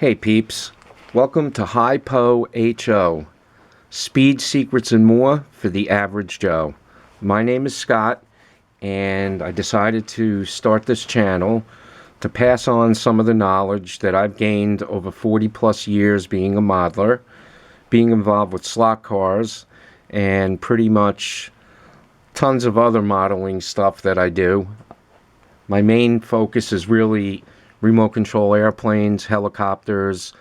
Hey peeps, welcome to Hypo HO, Speed, Secrets, and More for the Average Joe. My name is Scott, and I decided to start this channel to pass on some of the knowledge that I've gained over 40 plus years being a modeler, being involved with slot cars, and pretty much tons of other modeling stuff that I do. My main focus is really remote control airplanes, helicopters,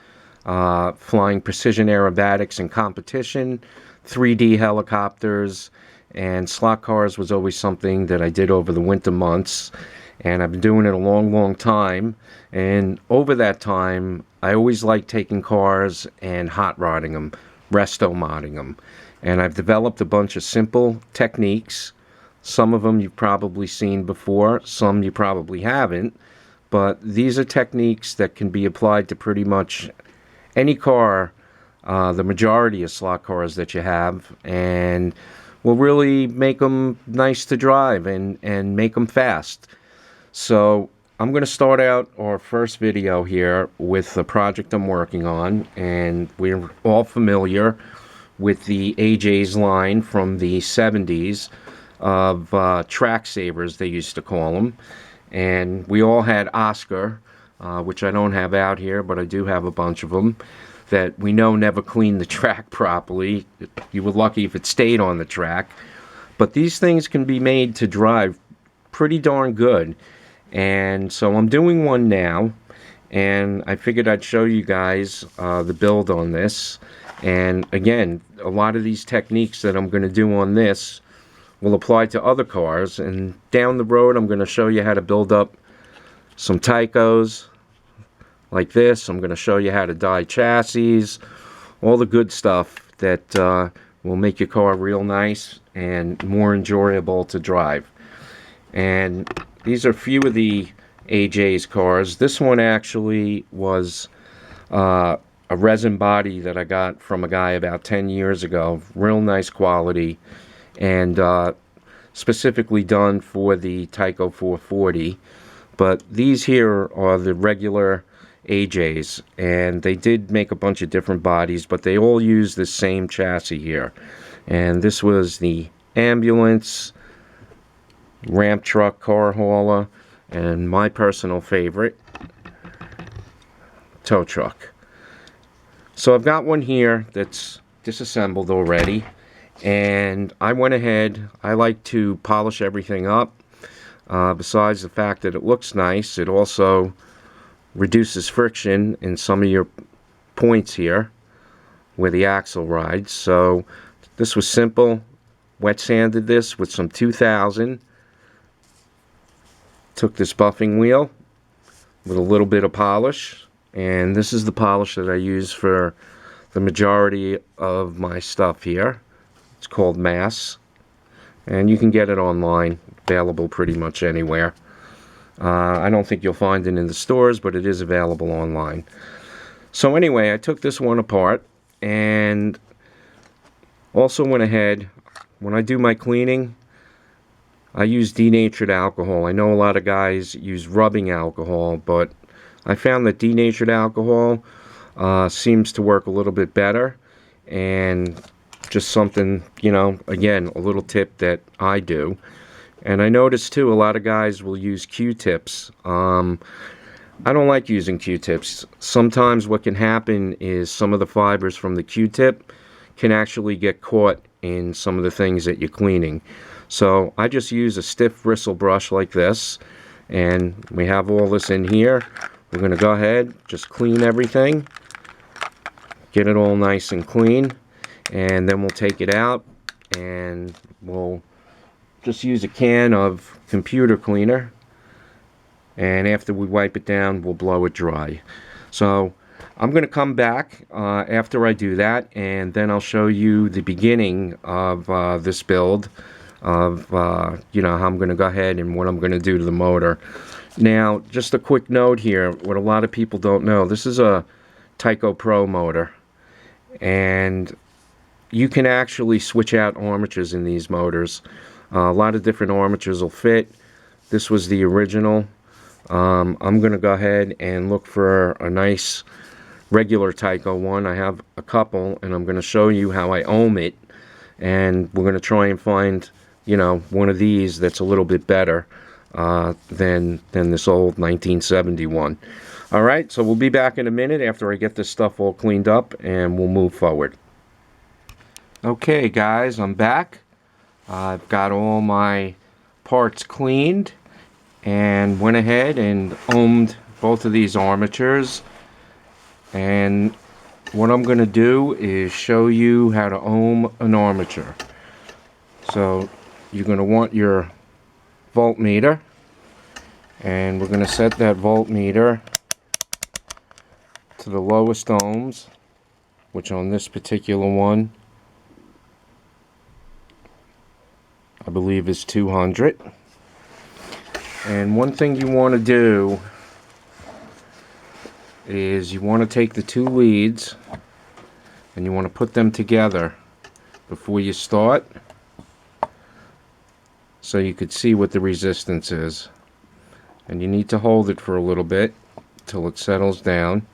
flying precision aerobatics in competition, 3D helicopters, and slot cars was always something that I did over the winter months. And I've been doing it a long time. And over that time, I always liked taking cars and hot rodding them, resto modding them. And I've developed a bunch of simple techniques. Some of them you've probably seen before, some you probably haven't. But these are techniques that can be applied to pretty much any car, the majority of slot cars that you have, and will really make them nice to drive and make them fast. So I'm going to start out our first video here with the project I'm working on, and we're all familiar with the AJ's line from the 70s of track savers, they used to call them. And we all had Oscar, which I don't have out here, but I do have a bunch of them, that we know never cleaned the track properly. You were lucky if it stayed on the track. But these things can be made to drive pretty darn good. And so I'm doing one now, and I figured I'd show you guys the build on this. And again, a lot of these techniques that I'm going to do on this will apply to other cars, and down the road I'm going to show you how to build up some Tycos like this. I'm going to show you how to die chassis, all the good stuff that will make your car real nice and more enjoyable to drive. And these are a few of the AJ's cars. This one actually was a resin body that I got from a guy about 10 years ago. Real nice quality, and specifically done for the Tyco 440. But these here are the regular AJs, and they did make a bunch of different bodies, but they all use the same chassis here. And this was the ambulance, ramp truck, car hauler, and my personal favorite, tow truck. So I've got one here that's disassembled already. And I went ahead, I like to polish everything up. Besides the fact that it looks nice, it also reduces friction in some of your points here where the axle rides. So this was simple. Wet sanded this with some 2000. Took this buffing wheel with a little bit of polish. And this is the polish that I use for the majority of my stuff here. It's called Mass, and you can get it online, available pretty much anywhere. I don't think you'll find it in the stores, but it is available online. So anyway, I took this one apart and also went ahead, when I do my cleaning, I use denatured alcohol. I know a lot of guys use rubbing alcohol, but I found that denatured alcohol seems to work a little bit better, and just something, you know, again, a little tip that I do. And I noticed too, a lot of guys will use Q-tips. I don't like using Q-tips. Sometimes what can happen is some of the fibers from the Q-tip can actually get caught in some of the things that you're cleaning. So I just use a stiff bristle brush like this, and we have all this in here. We're going to go ahead, just clean everything, get it all nice and clean. And then we'll take it out and we'll just use a can of computer cleaner, and after we wipe it down we'll blow it dry. So I'm going to come back after I do that, and then I'll show you the beginning of this build of you know, how I'm going to go ahead and what I'm going to do to the motor. Now just a quick note here, what a lot of people don't know, this is a Tyco Pro motor, and you can actually switch out armatures in these motors. A lot of different armatures will fit. This was the original. I'm going to go ahead and look for a nice regular Tyco one. I have a couple, and I'm going to show you how I ohm it, and we're going to try and find, you know, one of these that's a little bit better than this old 1971. All right, so we'll be back in a minute after I get this stuff all cleaned up, and we'll move forward. Okay, guys, I'm back. I've got all my parts cleaned and went ahead and ohmed both of these armatures. And what I'm going to do is show you how to ohm an armature. So you're going to want your voltmeter, and we're going to set that voltmeter to the lowest ohms, which on this particular one I believe is 200. And one thing you want to do is you want to take the two leads and you want to put them together before you start, so you could see what the resistance is. And you need to hold it for a little bit till it settles down.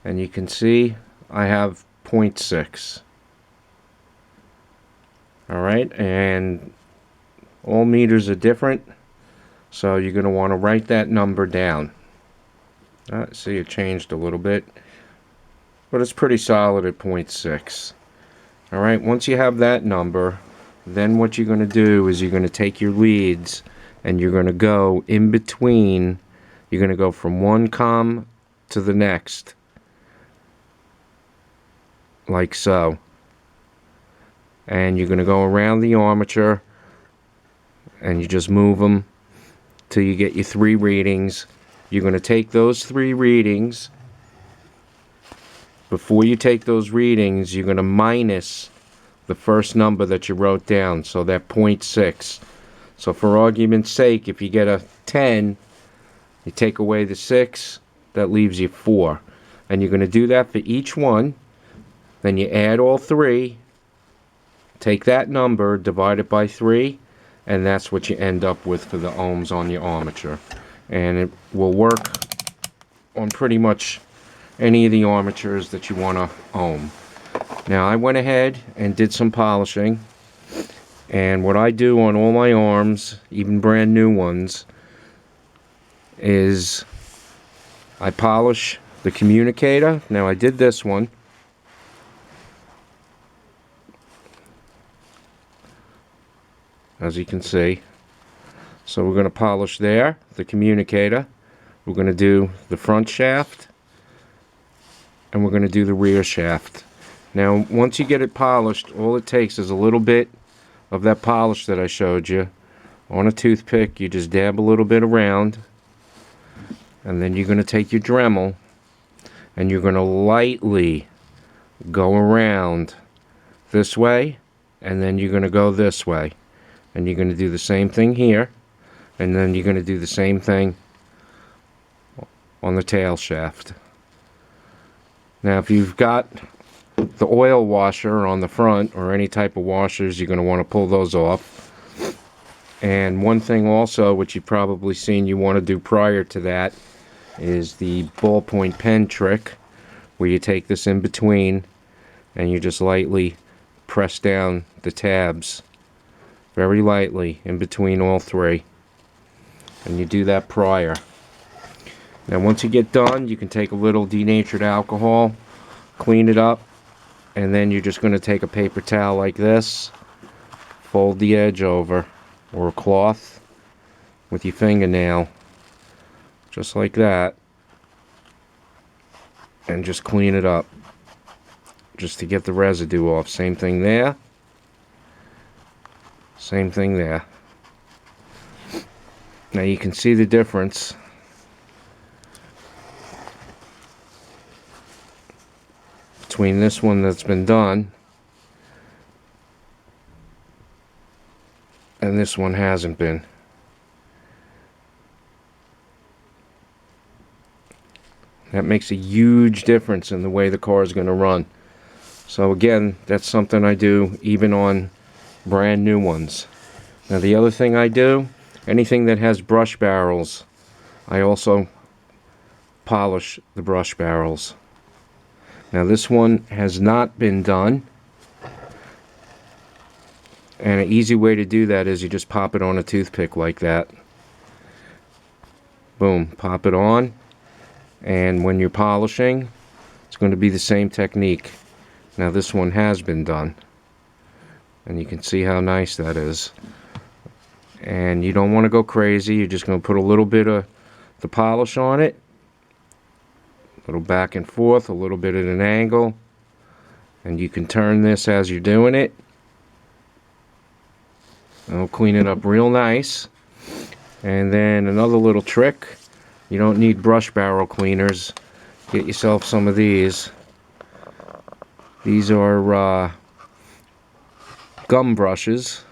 And you can see I have 0.6. Alright, and all meters are different, so you're going to want to write that number down. See, it changed a little bit, but it's pretty solid at 0.6. Alright, once you have that number, then what you're going to do is you're going to take your leads and you're going to go in between. You're going to go from one comm to the next, like so. And you're going to go around the armature and you just move them till you get your 3 readings. You're going to take those 3 readings. Before you take those readings, you're going to minus the first number that you wrote down, so that 0.6. So for argument's sake, if you get a 10, you take away the 6, that leaves you 4. And you're going to do that for each one. Then you add all 3, take that number, divide it by 3, and that's what you end up with for the ohms on your armature. And it will work on pretty much any of the armatures that you want to ohm. Now I went ahead and did some polishing, and what I do on all my arms, even brand new ones, is I polish the communicator. Now I did this one. As you can see. So we're going to polish there, the communicator. We're going to do the front shaft, and we're going to do the rear shaft. Now once you get it polished, all it takes is a little bit of that polish that I showed you. On a toothpick, you just dab a little bit around, and then you're going to take your Dremel and you're going to lightly go around this way, and then you're going to go this way. And you're going to do the same thing here, and then you're going to do the same thing on the tail shaft. Now if you've got the oil washer on the front, or any type of washers, you're going to want to pull those off. And one thing also, which you've probably seen you want to do prior to that, is the ballpoint pen trick, where you take this in between and you just lightly press down the tabs very lightly in between all 3, and you do that prior. Now once you get done, you can take a little denatured alcohol, clean it up, and then you're just going to take a paper towel like this, fold the edge over, or a cloth with your fingernail, just like that, and just clean it up just to get the residue off. Same thing there. Same thing there. Now you can see the difference between this one that's been done and this one hasn't been. That makes a huge difference in the way the car is going to run. So again, that's something I do even on brand new ones. Now the other thing I do, anything that has brush barrels, I also polish the brush barrels. Now this one has not been done, and an easy way to do that is you just pop it on a toothpick like that. Boom, pop it on, and when you're polishing, it's going to be the same technique. Now this one has been done, and you can see how nice that is. And you don't want to go crazy, you're just going to put a little bit of the polish on it, a little back and forth, a little bit at an angle, and you can turn this as you're doing it. It'll clean it up real nice. And then another little trick, you don't need brush barrel cleaners. Get yourself some of these. These are gum brushes,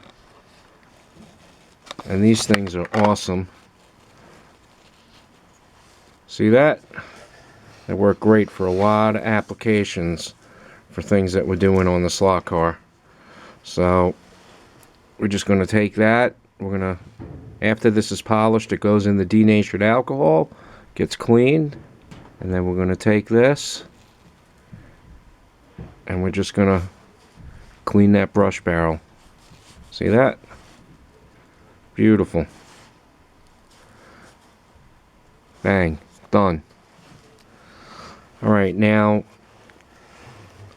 and these things are awesome. See that? They work great for a lot of applications for things that we're doing on the slot car. So we're just going to take that. We're going to, after this is polished, it goes in the denatured alcohol, gets cleaned, and then we're going to take this and we're just going to clean that brush barrel. See that? Beautiful. Bang. Done. Alright, now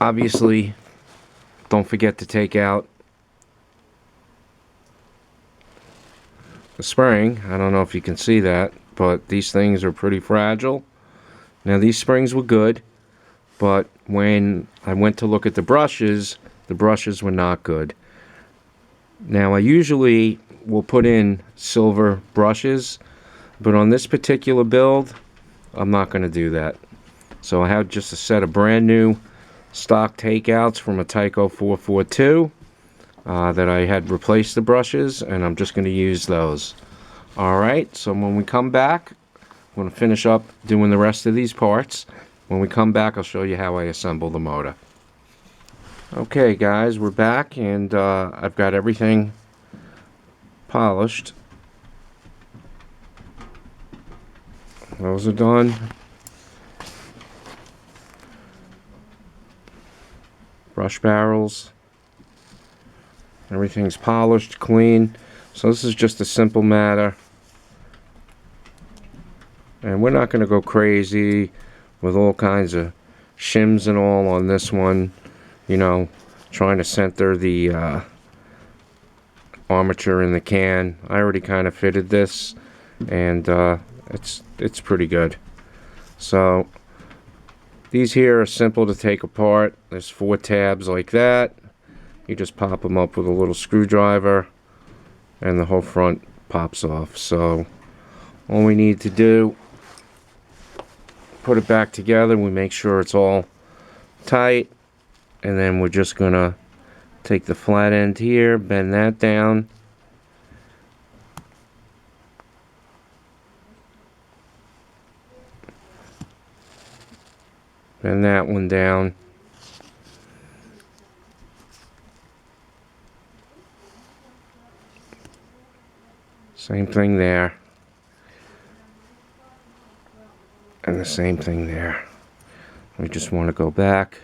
obviously don't forget to take out the spring. I don't know if you can see that, but these things are pretty fragile. Now these springs were good, but when I went to look at the brushes were not good. Now I usually will put in silver brushes, but on this particular build I'm not going to do that. So I have just a set of brand new stock takeouts from a Tyco 442 that I had replaced the brushes, and I'm just going to use those. Alright, so when we come back, I'm going to finish up doing the rest of these parts. When we come back, I'll show you how I assemble the motor. Okay guys, we're back, and I've got everything polished. Those are done. Brush barrels. Everything's polished, clean. So this is just a simple matter. And we're not going to go crazy with all kinds of shims and all on this one. You know, trying to center the armature in the can. I already kind of fitted this, and it's pretty good. So these here are simple to take apart. There's 4 tabs like that. You just pop them up with a little screwdriver, and the whole front pops off. So all we need to do, put it back together. We make sure it's all tight, and then we're just gonna take the flat end here, bend that down, bend that one down, same thing there, and the same thing there. We just want to go back,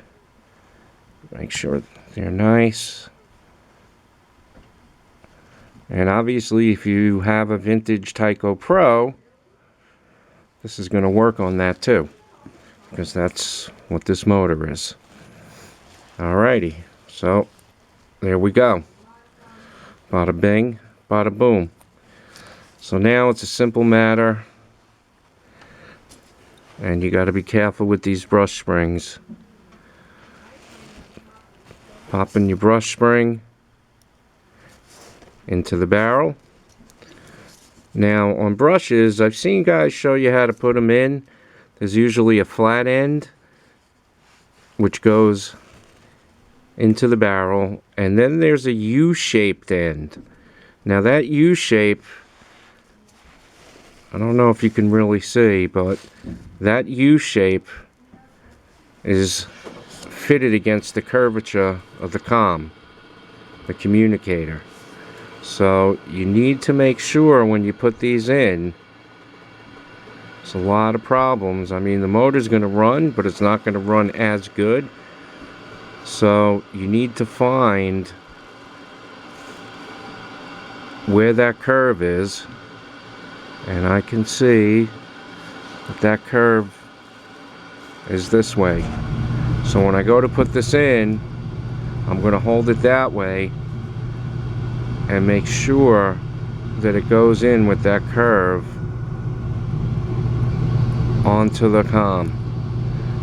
make sure they're nice. And obviously if you have a vintage Tyco Pro, this is going to work on that too, because that's what this motor is. Alrighty, so there we go. Bada bing, bada boom. So now it's a simple matter, and you got to be careful with these brush springs. Popping your brush spring into the barrel. Now on brushes, I've seen guys show you how to put them in. There's usually a flat end which goes into the barrel, and then there's a U-shaped end. Now that U-shape, I don't know if you can really see, but that U-shape is fitted against the curvature of the comm, the communicator. So you need to make sure when you put these in It's a lot of problems. I mean, the motor's going to run, but it's not going to run as good. So you need to find where that curve is, and I can see that that curve is this way. So when I go to put this in, I'm going to hold it that way and make sure that it goes in with that curve onto the com.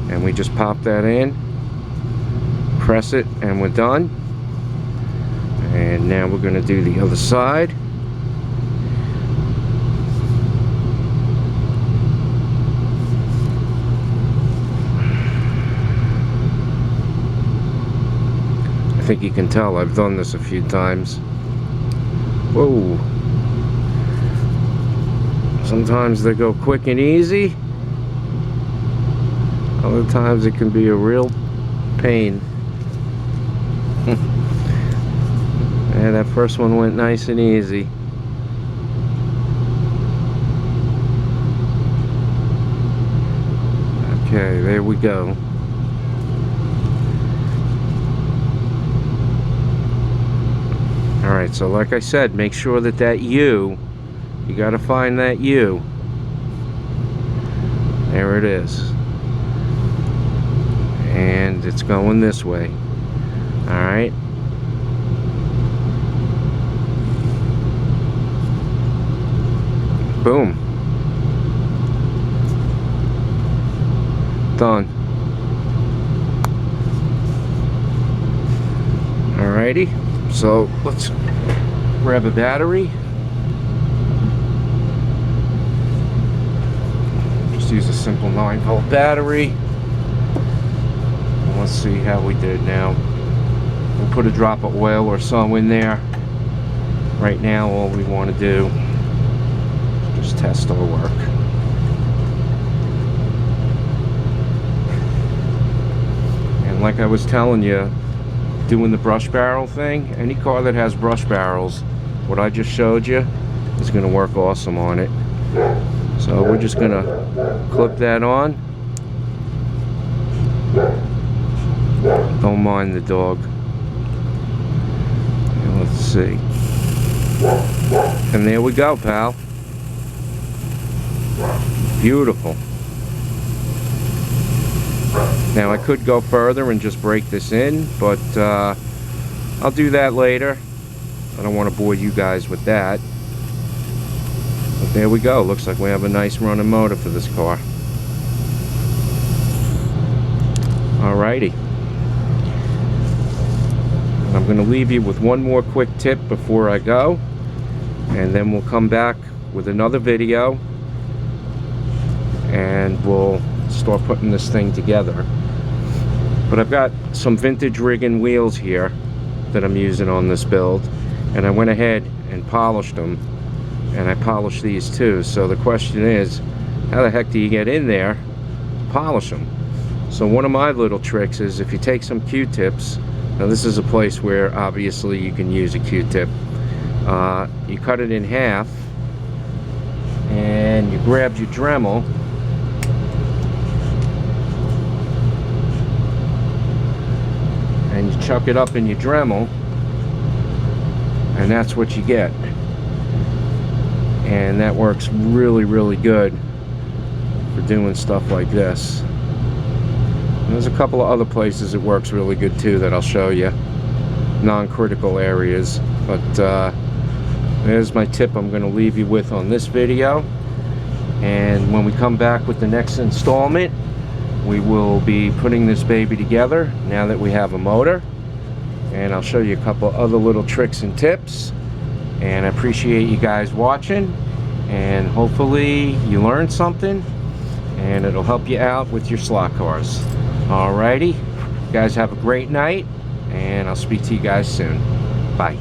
And we just pop that in, press it, and we're done. And now we're going to do the other side. I think you can tell I've done this a few times. Whoa. Sometimes they go quick and easy. Other times it can be a real pain. Yeah, that first one went nice and easy. Okay, there we go. Alright, so like I said, make sure that that U, you gotta find that U. There it is. And it's going this way. Alright. Boom. Done. Alrighty. So let's grab a battery. Just use a simple 9-volt battery. And let's see how we did now. We'll put a drop of oil or so in there. Right now all we want to do is just test our work. And like I was telling you, doing the brush barrel thing, any car that has brush barrels, what I just showed you is going to work awesome on it. So we're just going to clip that on. Don't mind the dog. And let's see. And there we go, pal. Beautiful. Now I could go further and just break this in, but I'll do that later. I don't want to bore you guys with that. But there we go. Looks like we have a nice running motor for this car. Alrighty. I'm going to leave you with one more quick tip before I go, and then we'll come back with another video and we'll start putting this thing together. But I've got some vintage rigging wheels here that I'm using on this build, and I went ahead and polished them, and I polished these too. So the question is, how the heck do you get in there to polish them? So one of my little tricks is, if you take some Q-tips, now this is a place where obviously you can use a Q-tip, you cut it in half and you grab your Dremel and you chuck it up in your Dremel, and that's what you get. And that works really, really good for doing stuff like this. And there's a couple of other places it works really good too that I'll show you, non-critical areas. But there's my tip I'm going to leave you with on this video. And when we come back with the next installment, we will be putting this baby together now that we have a motor, and I'll show you a couple other little tricks and tips. And I appreciate you guys watching, and hopefully you learned something and it'll help you out with your slot cars. Alrighty, you guys have a great night, and I'll speak to you guys soon. Bye.